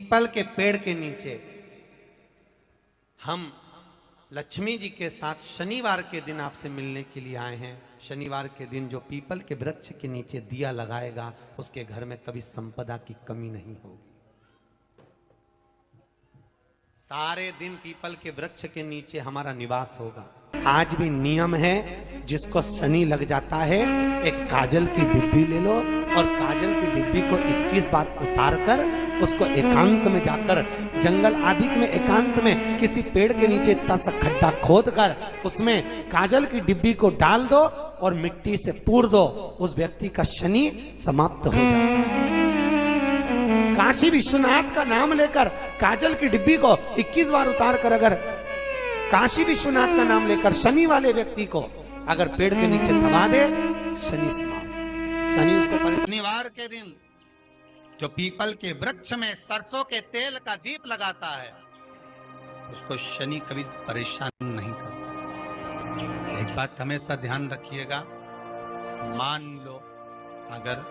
People के पेड़ के नीचे हम लक्ष्मी जी के साथ शनिवार के दिन आपसे मिलने के लिए आए हैं। शनिवार के दिन जो पीपल के वृक्ष के नीचे दिया लगाएगा उसके घर में कभी संपदा की कमी नहीं होगी। सारे दिन पीपल के वृक्ष के नीचे हमारा निवास होगा। आज भी नियम है, जिसको शनि लग जाता है एक काजल की डिब्बी ले लो और काजल की डिब्बी को 21 बार उतार कर उसको एकांत में जाकर जंगल आदि में एकांत में किसी पेड़ के नीचे इतना सा खड्डा खोद कर उसमें काजल की डिब्बी को डाल दो और मिट्टी से पूर दो, उस व्यक्ति का शनि समाप्त हो जाता है। काशी विश्वनाथ का नाम लेकर काजल की डिब्बी को 21 बार उतार कर अगर काशी विश्वनाथ का नाम लेकर शनि वाले व्यक्ति को अगर पेड़ के नीचे दबा दे, शनि समाप्त। शनि उसको शनिवार के दिन जो पीपल के वृक्ष में सरसों के तेल का दीप लगाता है उसको शनि कभी परेशान नहीं करता। एक बात हमेशा ध्यान रखिएगा, मान लो अगर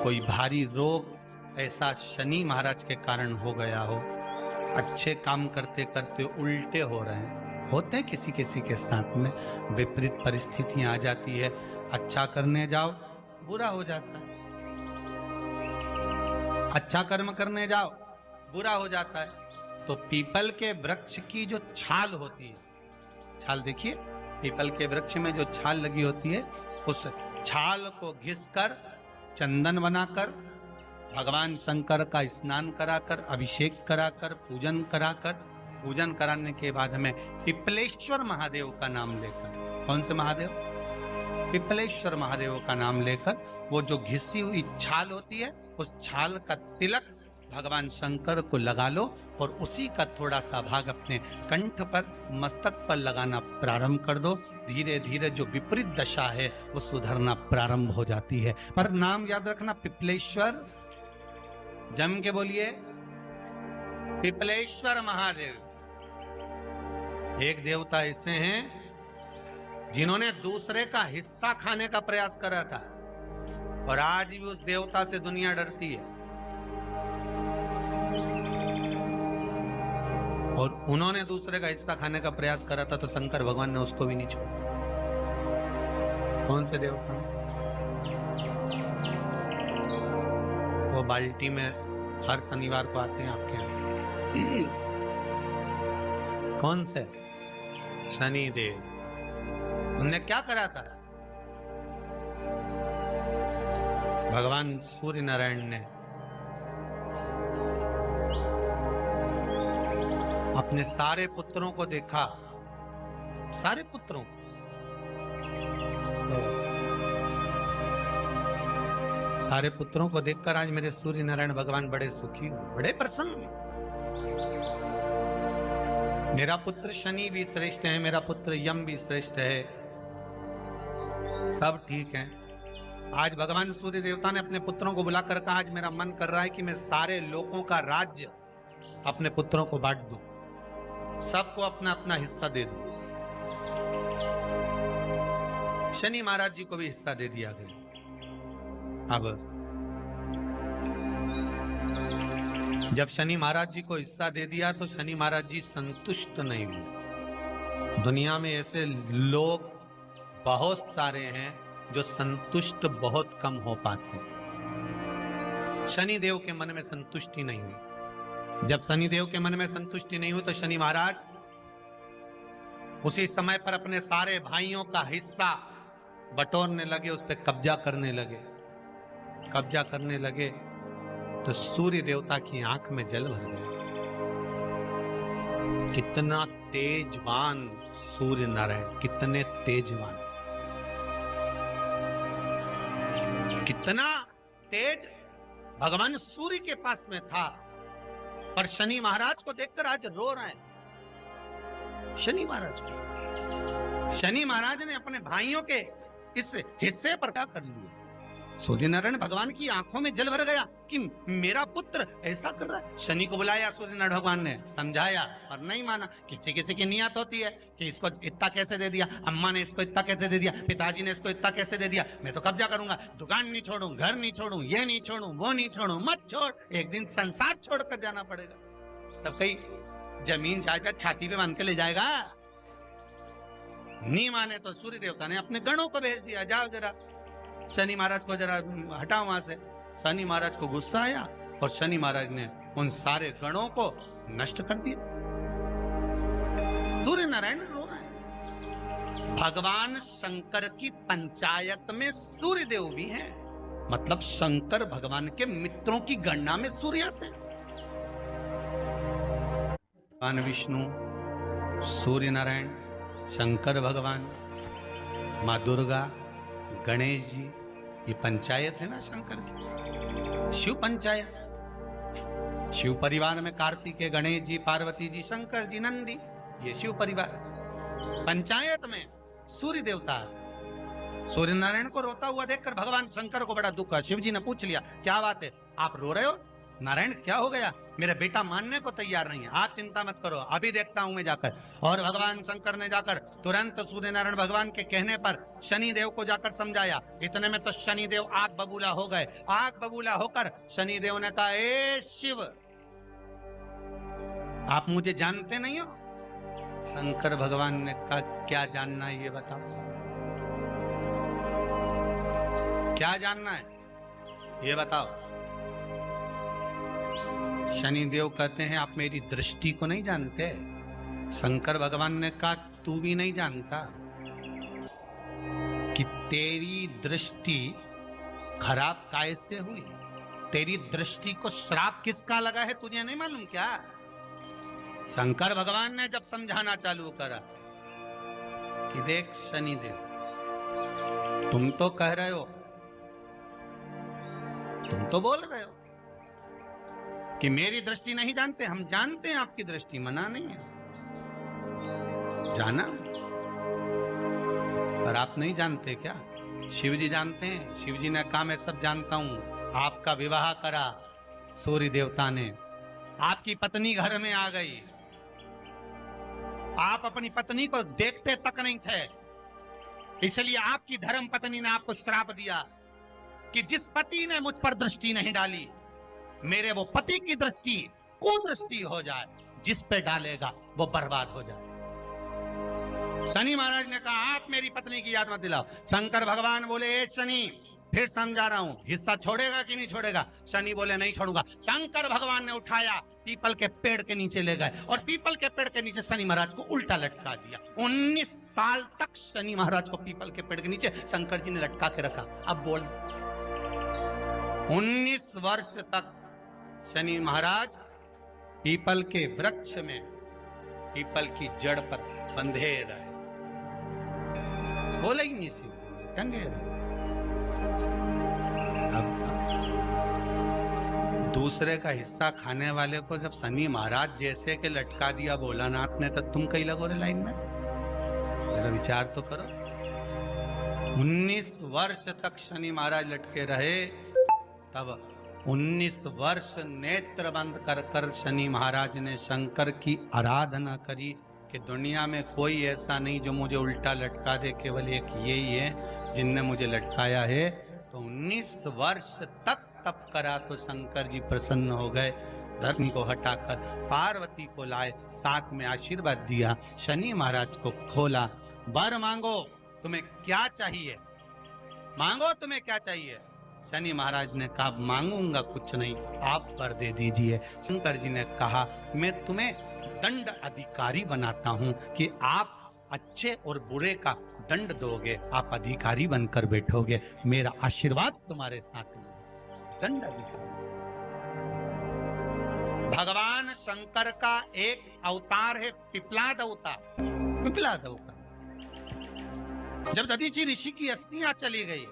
कोई भारी रोग ऐसा शनि महाराज के कारण हो गया हो, अच्छे काम करते करते उल्टे हो रहे हैं, होते हैं किसी किसी के साथ में, विपरीत परिस्थितियां आ जाती है, अच्छा करने जाओ बुरा हो जाता है, अच्छा कर्म करने जाओ बुरा हो जाता है। तो पीपल के वृक्ष की जो छाल होती है, छाल देखिए, पीपल के वृक्ष में जो छाल लगी होती है उस छाल को घिसकर चंदन बनाकर भगवान शंकर का स्नान कराकर अभिषेक कराकर पूजन कराने के बाद हमें पिपलेश्वर महादेव का नाम लेकर, कौन से महादेव? पिपलेश्वर महादेव का नाम लेकर वो जो घिसी हुई छाल होती है उस छाल का तिलक भगवान शंकर को लगा लो और उसी का थोड़ा सा भाग अपने कंठ पर मस्तक पर लगाना प्रारंभ कर दो। धीरे धीरे जो विपरीत दशा है वो सुधरना प्रारंभ हो जाती है। पर नाम याद रखना, पिपलेश्वर, जम के बोलिए पिपलेश्वर महादेव। एक देवता ऐसे हैं जिन्होंने दूसरे का हिस्सा खाने का प्रयास करा था और आज भी उस देवता से दुनिया डरती है। और उन्होंने दूसरे का हिस्सा खाने का प्रयास करा था तो शंकर भगवान ने उसको भी नहीं छोड़ा। कौन से देवता? वो बाल्टी में हर शनिवार को आते हैं आपके यहाँ। कौन से? शनि देव। उनने क्या करा था? भगवान सूर्य नारायण ने अपने सारे पुत्रों को देखा, सारे पुत्रों, सारे पुत्रों को देखकर आज मेरे सूर्य नारायण भगवान बड़े सुखी, बड़े प्रसन्न। मेरा पुत्र शनि भी श्रेष्ठ है, मेरा पुत्र यम भी श्रेष्ठ है, सब ठीक है। आज भगवान सूर्य देवता ने अपने पुत्रों को बुलाकर कहा, आज मेरा मन कर रहा है कि मैं सारे लोगों का राज्य अपने पुत्रों को बांट दूं, सबको अपना अपना हिस्सा दे दूं। शनि महाराज जी को भी हिस्सा दे दिया गया। अब जब शनि महाराज जी को हिस्सा दे दिया तो शनि महाराज जी संतुष्ट नहीं हुए। दुनिया में ऐसे लोग बहुत सारे हैं जो संतुष्ट बहुत कम हो पाते हैं। शनि देव के मन में संतुष्टि नहीं हुई। जब शनि देव के मन में संतुष्टि नहीं हुई तो शनि महाराज उसी समय पर अपने सारे भाइयों का हिस्सा बटोरने लगे, उस पर कब्जा करने लगे। कब्जा करने लगे तो सूर्य देवता की आंख में जल भर गया। कितना तेजवान सूर्य नारायण, कितने तेजवान, कितना तेज भगवान सूर्य के पास में था। पर शनि महाराज को देखकर आज रो रहे हैं। शनि महाराज को, शनि महाराज ने अपने भाइयों के इस हिस्से पर क्या कर लिया? सूर्यनारायण भगवान की आंखों में जल भर गया कि मेरा पुत्र ऐसा कर रहा है। शनि को बुलाया सूर्यनारायण भगवान ने, समझाया और नहीं माना। किसी किसी की नियत होती है कि इसको इतना कैसे दे दिया, अम्मा ने इसको इतना कैसे दे दिया, पिताजी ने इसको इतना कैसे दे दिया, मैं तो कब्जा करूंगा, दुकान नहीं छोड़ूं, घर नहीं छोड़ूं, ये नहीं छोड़ूं, वो नहीं छोड़ूं। मत छोड़, एक दिन संसार छोड़कर जाना पड़ेगा। तब कई जमीन जायदाद छाती पे बांध के ले जाएगा। नहीं माने तो सूर्य देवता ने अपने गणों को भेज दिया, जाओ जरा शनि महाराज को जरा हटाओ वहां से। शनि महाराज को गुस्सा आया और शनि महाराज ने उन सारे गणों को नष्ट कर दिया। सूर्य नारायण रो रहे हैं। भगवान शंकर की पंचायत में सूर्य देव भी हैं, मतलब शंकर भगवान के मित्रों की गणना में सूर्य आते हैं। भगवान विष्णु, सूर्य नारायण, शंकर भगवान, माँ दुर्गा, गणेश जी, ये पंचायत है ना शंकर की, शिव पंचायत। शिव परिवार में कार्तिकेय, गणेश जी, पार्वती जी, शंकर जी, नंदी, ये शिव परिवार। पंचायत में सूर्य देवता। सूर्य नारायण को रोता हुआ देखकर भगवान शंकर को बड़ा दुख हुआ। शिव जी ने पूछ लिया, क्या बात है, आप रो रहे हो? नारायण क्या हो गया? मेरा बेटा मानने को तैयार नहीं है। आप चिंता मत करो, अभी देखता हूं मैं जाकर। और भगवान शंकर ने जाकर तुरंत सूर्य नारायण भगवान के कहने पर शनि देव को जाकर समझाया। इतने में तो शनि देव आग बबूला हो गए। आग बबूला होकर शनि देव ने कहा, ए शिव, आप मुझे जानते नहीं हो? शंकर भगवान ने कहा, क्या जानना है ये बताओ, क्या जानना है ये बताओ। शनि देव कहते हैं, आप मेरी दृष्टि को नहीं जानते। शंकर भगवान ने कहा, तू भी नहीं जानता कि तेरी दृष्टि खराब कैसे हुई। तेरी दृष्टि को श्राप किसका लगा है तुझे नहीं मालूम क्या? शंकर भगवान ने जब समझाना चालू करा कि देख शनि देव, तुम तो कह रहे हो, तुम तो बोल रहे हो कि मेरी दृष्टि नहीं जानते। हम जानते हैं आपकी दृष्टि, मना नहीं है, जाना, पर आप नहीं जानते क्या? शिव जी जानते हैं। शिव जी ने कहा, मैं सब जानता हूं। आपका विवाह करा सूर्य देवता ने, आपकी पत्नी घर में आ गई, आप अपनी पत्नी को देखते तक नहीं थे, इसलिए आपकी धर्म पत्नी ने आपको श्राप दिया कि जिस पति ने मुझ पर दृष्टि नहीं डाली, मेरे वो पति की दृष्टि कुदृष्टि हो जाए, जिस पे डालेगा वो बर्बाद हो जाए। शनि महाराज ने कहा, आप मेरी पत्नी की याद मत दिलाओ। शंकर भगवान बोले, ए शनि, फिर समझा रहा हूं, हिस्सा छोड़ेगा कि नहीं छोड़ेगा? शनि बोले, नहीं छोड़ूंगा। शंकर भगवान ने उठाया, पीपल के पेड़ के नीचे ले गए और पीपल के पेड़ के नीचे शनि महाराज को उल्टा लटका दिया। 19 साल तक शनि महाराज को पीपल के पेड़ के नीचे शंकर जी ने लटका के रखा। अब बोल, 19 वर्ष तक शनि महाराज पीपल के वृक्ष में, पीपल की जड़ पर बंधे रहे, बोले ही नहीं, शिव टंगे रहे। अब दूसरे का हिस्सा खाने वाले को जब शनि महाराज जैसे के लटका दिया भोलानाथ ने, तो तुम कहीं लगो रे लाइन में? मेरा विचार तो करो। 19 वर्ष तक शनि महाराज लटके रहे, तब 19 वर्ष नेत्र बंद कर कर शनि महाराज ने शंकर की आराधना करी कि दुनिया में कोई ऐसा नहीं जो मुझे उल्टा लटका दे, केवल एक यही है जिनने मुझे लटकाया है। तो 19 वर्ष तक तप करा तो शंकर जी प्रसन्न हो गए। धरनी को हटाकर पार्वती को लाए, साथ में आशीर्वाद दिया, शनि महाराज को खोला। वर मांगो, तुम्हें क्या चाहिए, मांगो तुम्हें क्या चाहिए। शनि महाराज ने कहा, मांगूंगा कुछ नहीं, आप वर दे दीजिए। शंकर जी ने कहा, मैं तुम्हें दंड अधिकारी बनाता हूं कि आप अच्छे और बुरे का दंड दोगे, आप अधिकारी बनकर बैठोगे, मेरा आशीर्वाद तुम्हारे साथ में। दंड अधिकारी। भगवान शंकर का एक अवतार है पिपलाद अवतार। पिपलाद अवतार, जब दधीचि ऋषि की अस्थियां चली गई,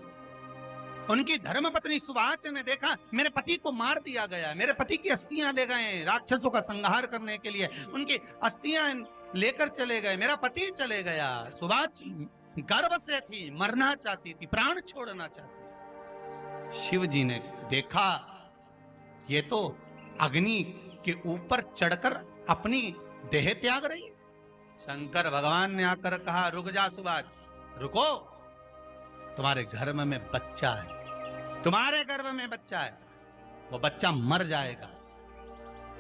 उनकी धर्मपत्नी सुवाच ने देखा मेरे पति को मार दिया गया, मेरे पति की अस्थियां ले गए राक्षसों का संहार करने के लिए, उनकी अस्थियां लेकर चले गए, मेरा पति चले गया। सुवाच गर्भ से थी, मरना चाहती थी, प्राण छोड़ना चाहती। शिव जी ने देखा ये तो अग्नि के ऊपर चढ़कर अपनी देह त्याग रही है। शंकर भगवान ने आकर कहा, रुक जा सुभाष, रुको, तुम्हारे गर्भ में बच्चा है, तुम्हारे गर्भ में बच्चा है, वो बच्चा मर जाएगा।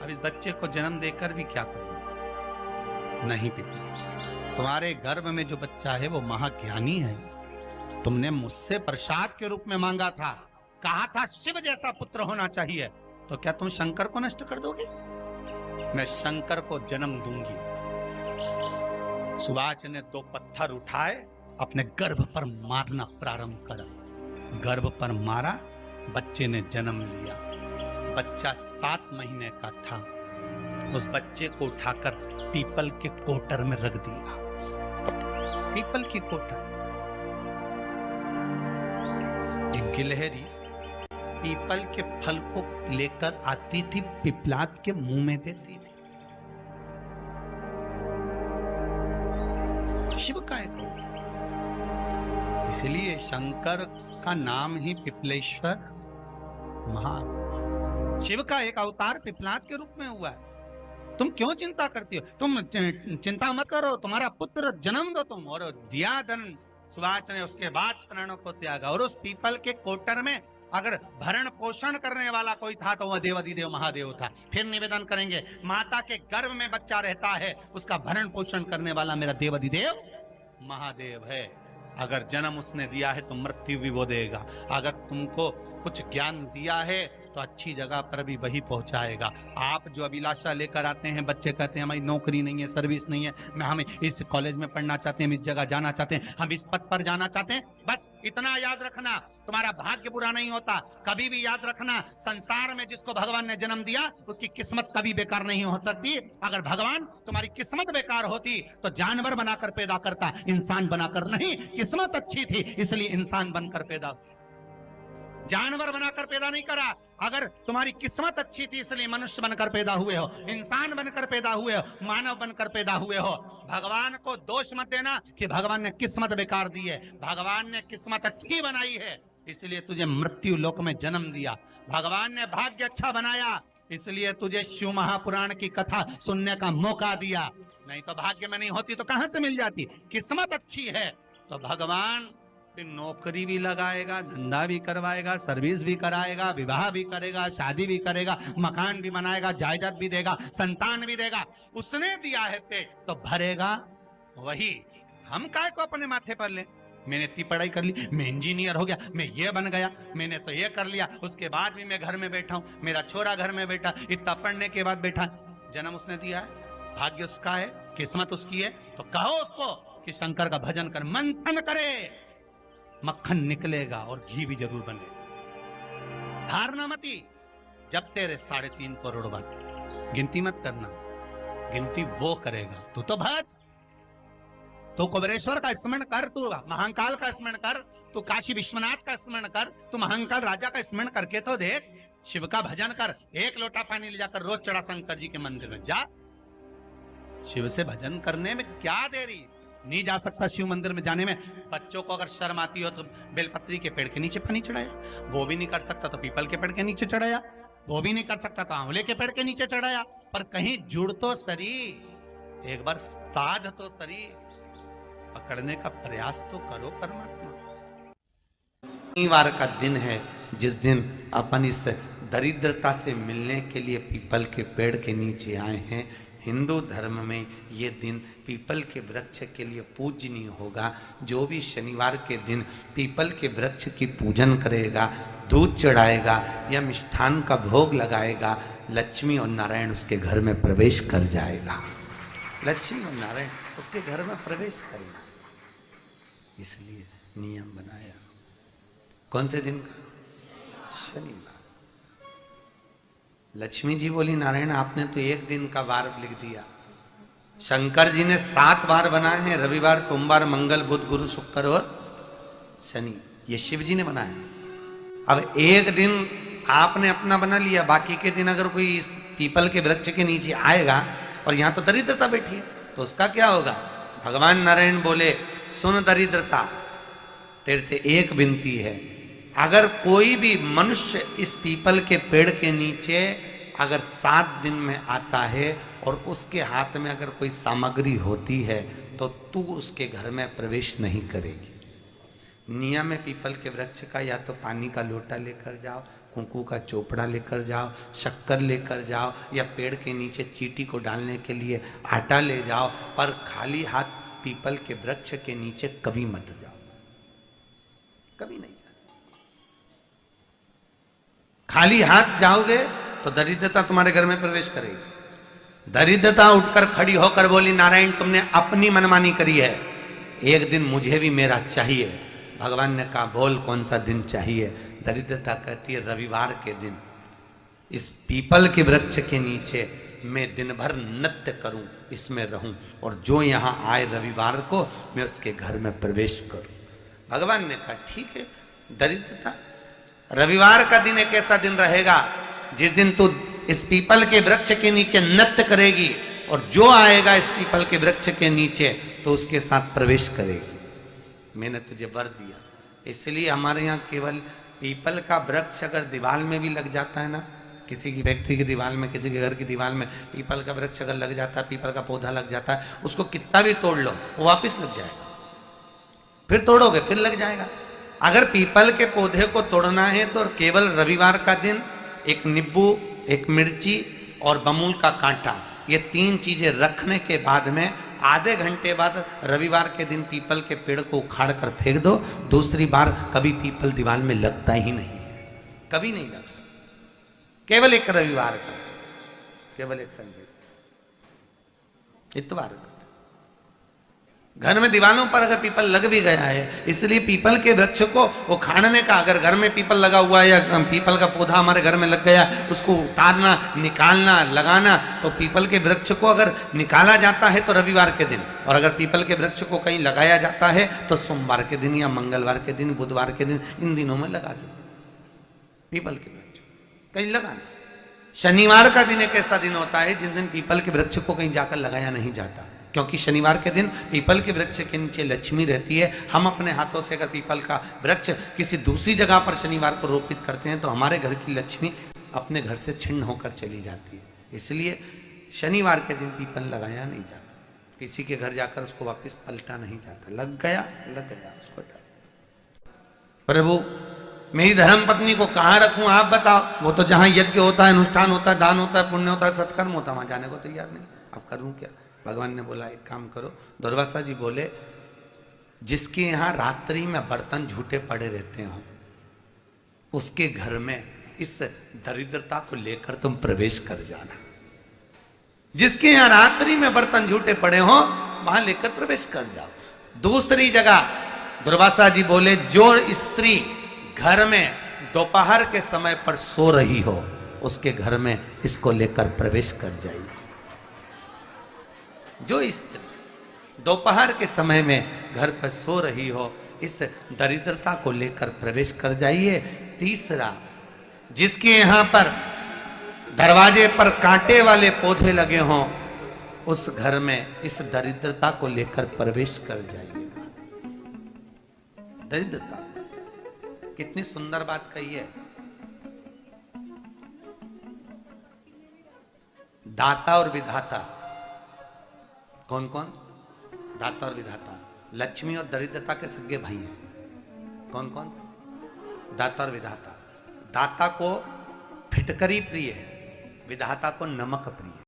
अब इस बच्चे को जन्म देकर भी क्या करूं? नहीं पिता, तुम्हारे गर्भ में जो बच्चा है वो महाज्ञानी है। तुमने मुझसे प्रसाद के रूप में मांगा था, कहा था शिव जैसा पुत्र होना चाहिए, तो क्या तुम शंकर को नष्ट कर दोगे? मैं शंकर को जन्म दूंगी। सुभाष ने 2 पत्थर उठाए, अपने गर्भ पर मारना प्रारंभ करा। गर्भ पर मारा, बच्चे ने जन्म लिया। बच्चा 7 महीने का था। उस बच्चे को उठाकर पीपल के कोटर में रख दिया। पीपल की कोटर। एक गिलहरी पीपल के फल को लेकर आती थी, पिपलाद के मुंह में देती थी। शिव का एक, इसलिए शंकर का नाम ही पिपलेश्वर महा। शिव का एक अवतार पिपलाद के रूप में हुआ है। तुम क्यों चिंता करती हो? तुम चिंता मत करो, तुम्हारा पुत्र जन्म दो तुम। और दिया धन सुभाष ने, उसके बाद प्राणों को त्यागा। और उस पीपल के कोटर में अगर भरण पोषण करने वाला कोई था तो वह देवाधिदेव महादेव था। फिर निवेदन करेंगे, माता के गर्भ में बच्चा रहता है, उसका भरण पोषण करने वाला मेरा देवाधिदेव महादेव है। अगर जन्म उसने दिया है तो मृत्यु भी वो देगा। अगर तुमको कुछ ज्ञान दिया है तो अच्छी जगह पर भी वही पहुंचाएगा। आप जो अभिलाषा लेकर आते हैं, बच्चे कहते हैं हमारी नौकरी नहीं है, सर्विस नहीं है, हम इस कॉलेज में पढ़ना चाहते हैं, हम इस जगह जाना चाहते हैं, हम इस पद पर जाना चाहते हैं, बस इतना याद रखना, तुम्हारा भाग्य बुरा नहीं होता। कभी भी याद रखना, संसार में जिसको भगवान ने जन्म दिया उसकी किस्मत कभी बेकार नहीं हो सकती। अगर भगवान तुम्हारी किस्मत बेकार होती तो जानवर बनाकर पैदा करता, इंसान बनाकर नहीं। किस्मत अच्छी थी इसलिए इंसान बनकर पैदा, जानवर बनाकर पैदा नहीं करा। अगर तुम्हारी किस्मत अच्छी थी इसलिए मनुष्य बनकर पैदा हुए हो, इंसान बनकर पैदा हुए हो, मानव बनकर पैदा हुए हो। भगवान को दोष मत देना कि भगवान ने किस्मत बेकार दी है। भगवान ने किस्मत अच्छी बनाई है इसलिए तुझे मृत्यु लोक में जन्म दिया। भगवान ने भाग्य अच्छा बनाया इसलिए तुझे शिव महापुराण की कथा सुनने का मौका दिया। नहीं तो भाग्य में नहीं होती तो कहां से मिल जाती? किस्मत अच्छी है तो भगवान नौकरी भी लगाएगा, धंधा भी करवाएगा, सर्विस भी कराएगा, विवाह भी करेगा, शादी भी करेगा, मकान भी बनाएगा, जायदाद भी देगा, संतान भी देगा। उसने दिया है पेट तो भरेगा वही। हम काय को अपने माथे पर ले? मैंने इतनी पढ़ाई कर ली, मैं इंजीनियर हो गया, मैं ये बन गया, मैंने तो ये कर लिया, उसके बाद भी मैं घर में बैठा हूं, मेरा छोरा घर में बैठा, इतना पढ़ने के बाद बैठा। जन्म उसने दिया है, भाग्य उसका है, किस्मत उसकी है, तो कहो उसको कि शंकर का भजन कर, मंथन करे, मक्खन निकलेगा और घी भी जरूर बने। हारना मती, जब तेरे 3.5 करोड़ बन, गिनती मत करना, गिनती वो करेगा। तू तो भज, तू कुबेरेश्वर का स्मरण कर, तू महाकाल का स्मरण कर, तू काशी विश्वनाथ का स्मरण कर, तू महाकाल राजा का स्मरण करके तो देख। शिव का भजन कर, 1 लोटा पानी ले जाकर रोज चढ़ा शंकर जी के मंदिर में जा। शिव से भजन करने में क्या देरी? नहीं जा सकता शिव मंदिर में जाने में? बच्चों को अगर शर्म आती हो तो बेलपत्री के पेड़ के नीचे पानी चढ़ाया, वो भी नहीं कर सकता तो पीपल के पेड़ के नीचे चढ़ाया, वो भी नहीं कर सकता तो आंवले के पेड़ के नीचे चढ़ाया। पर कहीं जुड़ तो सरी, एक बार साध तो सरी, पकड़ने का प्रयास तो करो परमात्मा। शनिवार का दिन है जिस दिन अपन इस दरिद्रता से मिलने के लिए पीपल के पेड़ के नीचे आए हैं। हिंदू धर्म में ये दिन पीपल के वृक्ष के लिए पूजनीय होगा। जो भी शनिवार के दिन पीपल के वृक्ष की पूजन करेगा, दूध चढ़ाएगा या मिष्ठान का भोग लगाएगा, लक्ष्मी और नारायण उसके घर में प्रवेश कर जाएगा। लक्ष्मी और नारायण उसके घर में प्रवेश करेगा, इसलिए नियम बनाया। कौन से दिन का? शनिवार। लक्ष्मी जी बोली, नारायण आपने तो एक दिन का वार लिख दिया। शंकर जी ने 7 वार बनाए हैं, रविवार, सोमवार, मंगल, बुध, गुरु, शुक्र और शनि। ये शिव जी ने बनाया। अब एक दिन आपने अपना बना लिया, बाकी के दिन अगर कोई इस पीपल के वृक्ष के नीचे आएगा और यहां तो दरिद्रता बैठी है तो उसका क्या होगा? भगवान नारायण बोले, सुन दरिद्रता, तेरे से एक विनती है, अगर कोई भी मनुष्य इस पीपल के पेड़ के नीचे अगर 7 दिन में आता है और उसके हाथ में अगर कोई सामग्री होती है तो तू उसके घर में प्रवेश नहीं करेगी। नियम है पीपल के वृक्ष का, या तो पानी का लोटा लेकर जाओ, कुंकू का चोपड़ा लेकर जाओ, शक्कर लेकर जाओ, या पेड़ के नीचे चींटी को डालने के लिए आटा ले जाओ, पर खाली हाथ पीपल के वृक्ष के नीचे कभी मत जाओ, कभी नहीं जाओ। खाली हाथ जाओगे तो दरिद्रता तुम्हारे घर में प्रवेश करेगी। दरिद्रता उठकर खड़ी होकर बोली, नारायण तुमने अपनी मनमानी करी है, एक दिन मुझे भी मेरा चाहिए। भगवान ने कहा बोल कौन सा दिन चाहिए। दरिद्रता कहती है रविवार के दिन इस पीपल के वृक्ष के नीचे मैं दिन भर नृत्य करूं, इसमें रहूं, और जो यहां आए रविवार को मैं उसके घर में प्रवेश करूं। भगवान ने कहा ठीक है। दरिद्रता रविवार का दिन एक ऐसा दिन रहेगा जिस दिन तू इस पीपल के वृक्ष के नीचे नृत्य करेगी, और जो आएगा इस पीपल के वृक्ष के नीचे तो उसके साथ प्रवेश करेगी। मैंने तुझे वर दिया। इसलिए हमारे यहाँ केवल पीपल का वृक्ष अगर दीवार में भी लग जाता है ना, किसी की फैक्ट्री की दीवार में, किसी के घर की दीवार में पीपल का वृक्ष अगर लग जाता है, पीपल का पौधा लग जाता है, उसको कितना भी तोड़ लो वो वापस लग जाएगा। फिर तोड़ोगे फिर लग जाएगा। अगर पीपल के पौधे को तोड़ना है तो केवल रविवार का दिन एक नींबू, एक मिर्ची और बमूल का कांटा, ये 3 चीजें रखने के बाद में आधे घंटे बाद रविवार के दिन पीपल के पेड़ को उखाड़ कर फेंक दो। दूसरी बार कभी पीपल दीवार में लगता ही नहीं, कभी नहीं लग सकता। केवल एक रविवार का, केवल एक संडे, इतवार का। घर में दीवारों पर अगर पीपल लग भी गया है, इसलिए पीपल के वृक्ष को उखाड़ने का, अगर घर में पीपल लगा हुआ है या पीपल का पौधा हमारे घर में लग गया, उसको उतारना, निकालना, लगाना, तो पीपल के वृक्ष को अगर निकाला जाता है तो रविवार के दिन, और अगर पीपल के वृक्ष को कहीं लगाया जाता है तो सोमवार के दिन या मंगलवार के दिन, बुधवार के दिन, इन दिनों में लगा सकते पीपल के वृक्ष कहीं लगाना। शनिवार का दिन एक ऐसा दिन होता है जिस दिन पीपल के वृक्ष को कहीं जाकर लगाया नहीं जाता, क्योंकि शनिवार के दिन पीपल के वृक्ष के नीचे लक्ष्मी रहती है। हम अपने हाथों से अगर पीपल का वृक्ष किसी दूसरी जगह पर शनिवार को रोपित करते हैं तो हमारे घर की लक्ष्मी अपने घर से छिन्न होकर चली जाती है। इसलिए शनिवार के दिन पीपल लगाया नहीं जाता, किसी के घर जाकर उसको वापस पलटा नहीं जाता। लग गया उसको प्रभु मेरी धर्म पत्नी को कहाँ रखूं आप बताओ। वो तो जहां यज्ञ होता है, अनुष्ठान होता है, दान होता है, पुण्य होता है, सत्कर्म होता है, वहां जाने को तैयार नहीं। अब करूं क्या। भगवान ने बोला एक काम करो। दुर्वासा जी बोले जिसके यहां रात्रि में बर्तन झूठे पड़े रहते हो उसके घर में इस दरिद्रता को लेकर तुम प्रवेश कर जाना। जिसके यहां रात्रि में बर्तन झूठे पड़े हो वहां लेकर प्रवेश कर जाओ। दूसरी जगह दुर्वासा जी बोले जो स्त्री घर में दोपहर के समय पर सो रही हो उसके घर में इसको लेकर प्रवेश कर जाइए। जो स्त्री दोपहर के समय में घर पर सो रही हो इस दरिद्रता को लेकर प्रवेश कर जाइए। तीसरा, जिसके यहां पर दरवाजे पर कांटे वाले पौधे लगे हों उस घर में इस दरिद्रता को लेकर प्रवेश कर जाइएगा। दरिद्रता कितनी सुंदर बात कही है। दाता और विधाता कौन कौन? दाता और विधाता। लक्ष्मी और दरिद्रता के सगे भाई हैं। कौन कौन? दाता और विधाता। दाता को फिटकरी प्रिय है, विधाता को नमक प्रिय